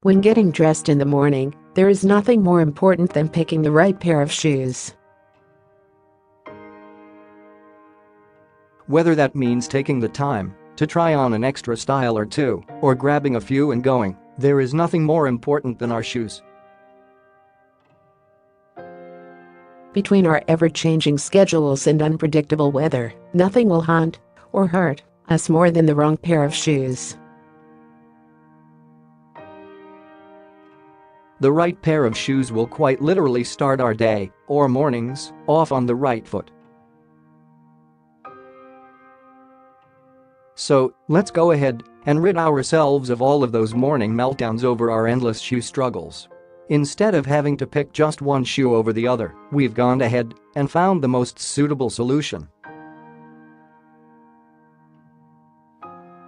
When getting dressed in the morning, there is nothing more important than picking the right pair of shoes. Whether that means taking the time to try on an extra style or two, or grabbing a few and going, there is nothing more important than our shoes. Between our ever-changing schedules and unpredictable weather, nothing will haunt or hurt us more than the wrong pair of shoes. The right pair of shoes will quite literally start our day, or mornings, off on the right foot. So, let's go ahead and rid ourselves of all of those morning meltdowns over our endless shoe struggles. Instead of having to pick just one shoe over the other, we've gone ahead and found the most suitable solution.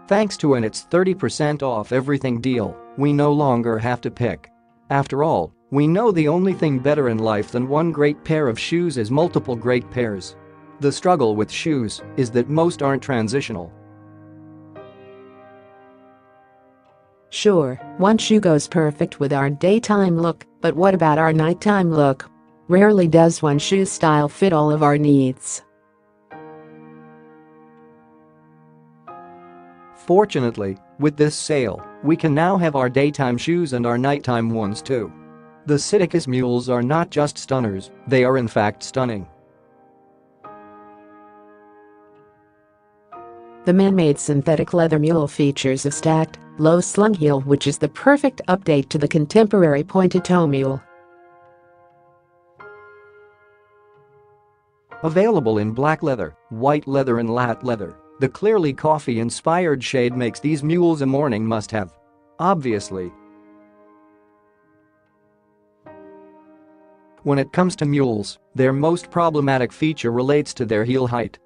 Thanks to It's 30% off everything deal, we no longer have to pick. After all, we know the only thing better in life than one great pair of shoes is multiple great pairs. The struggle with shoes is that most aren't transitional. Sure, one shoe goes perfect with our daytime look, but what about our nighttime look? Rarely does one shoe style fit all of our needs. Fortunately, with this sale, we can now have our daytime shoes and our nighttime ones too. The Siticus mules are not just stunners, they are in fact stunning. The man-made synthetic leather mule features a stacked, low-slung heel which is the perfect update to the contemporary pointed-toe mule. Available in black leather, white leather and lat leather, the clearly coffee-inspired shade makes these mules a morning must-have. Obviously. When it comes to mules, their most problematic feature relates to their heel height.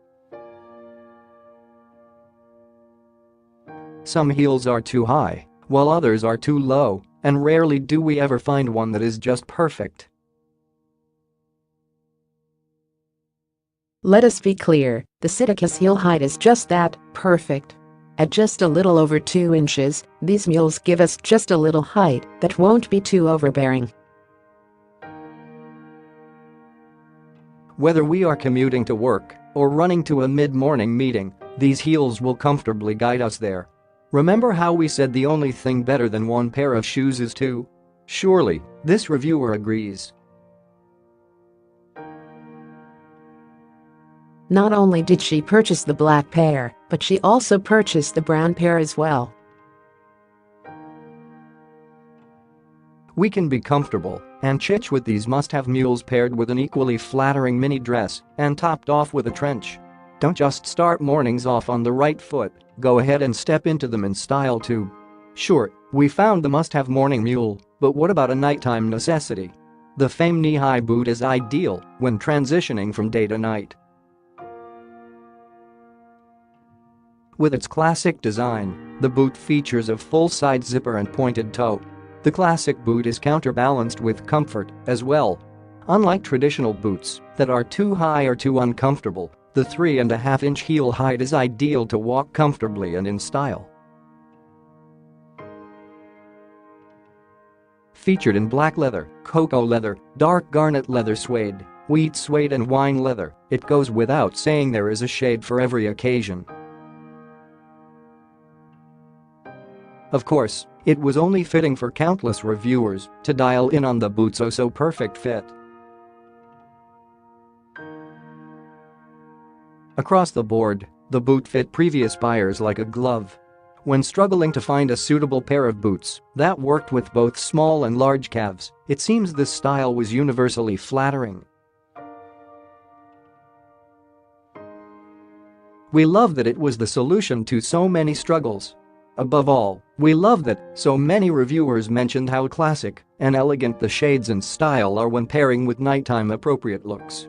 Some heels are too high, while others are too low, and rarely do we ever find one that is just perfect. Let us be clear, the Siticus heel height is just that, perfect. At just a little over 2 inches, these mules give us just a little height that won't be too overbearing. Whether we are commuting to work or running to a mid-morning meeting, these heels will comfortably guide us there. Remember how we said the only thing better than one pair of shoes is two? Surely, this reviewer agrees. Not only did she purchase the black pair, but she also purchased the brown pair as well. We can be comfortable and chitch with these must-have mules paired with an equally flattering mini dress and topped off with a trench. Don't just start mornings off on the right foot, go ahead and step into them in style too. Sure, we found the must-have morning mule, but what about a nighttime necessity? The famed knee-high boot is ideal when transitioning from day to night. With its classic design, the boot features a full-side zipper and pointed toe. The classic boot is counterbalanced with comfort as well. Unlike traditional boots that are too high or too uncomfortable, the 3.5-inch heel height is ideal to walk comfortably and in style. Featured in black leather, cocoa leather, dark garnet leather suede, wheat suede and wine leather, it goes without saying there is a shade for every occasion. Of course, it was only fitting for countless reviewers to dial in on the boot's oh-so-perfect fit. Across the board, the boot fit previous buyers like a glove. When struggling to find a suitable pair of boots that worked with both small and large calves, it seems this style was universally flattering. We love that it was the solution to so many struggles. Above all, we love that so many reviewers mentioned how classic and elegant the shades and style are when pairing with nighttime appropriate looks.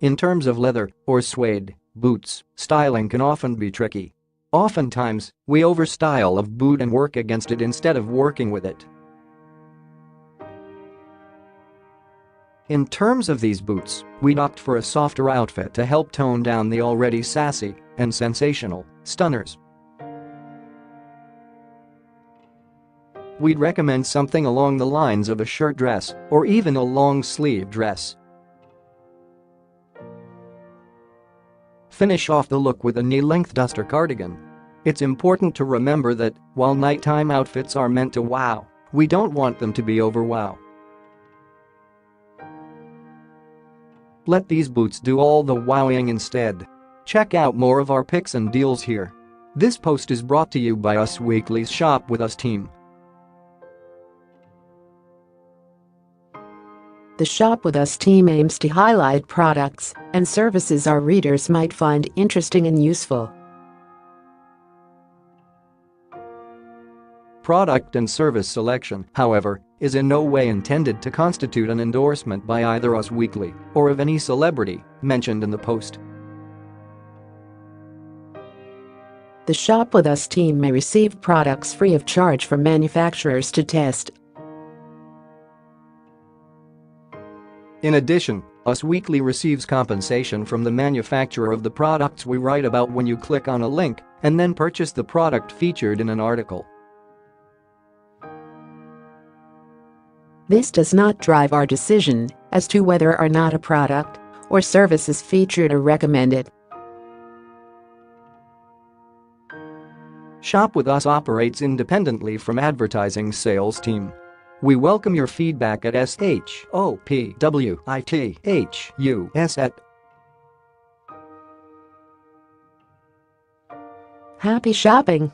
In terms of leather or suede boots, styling can often be tricky. Oftentimes, we overstyle a boot and work against it instead of working with it. In terms of these boots, we'd opt for a softer outfit to help tone down the already sassy and sensational stunners. We'd recommend something along the lines of a shirt dress or even a long-sleeve dress. Finish off the look with a knee-length duster cardigan. It's important to remember that, while nighttime outfits are meant to wow, we don't want them to be over wow. Let these boots do all the wowing instead. Check out more of our picks and deals here. This post is brought to you by Us Weekly's Shop With Us team. The Shop With Us team aims to highlight products and services our readers might find interesting and useful. Product and service selection, however, is in no way intended to constitute an endorsement by either Us Weekly or of any celebrity mentioned in the post. The Shop With Us team may receive products free of charge from manufacturers to test. In addition, Us Weekly receives compensation from the manufacturer of the products we write about when you click on a link and then purchase the product featured in an article. This does not drive our decision as to whether or not a product or service is featured or recommended. Shop With Us operates independently from advertising sales team. We welcome your feedback at shopwithus@. Happy shopping!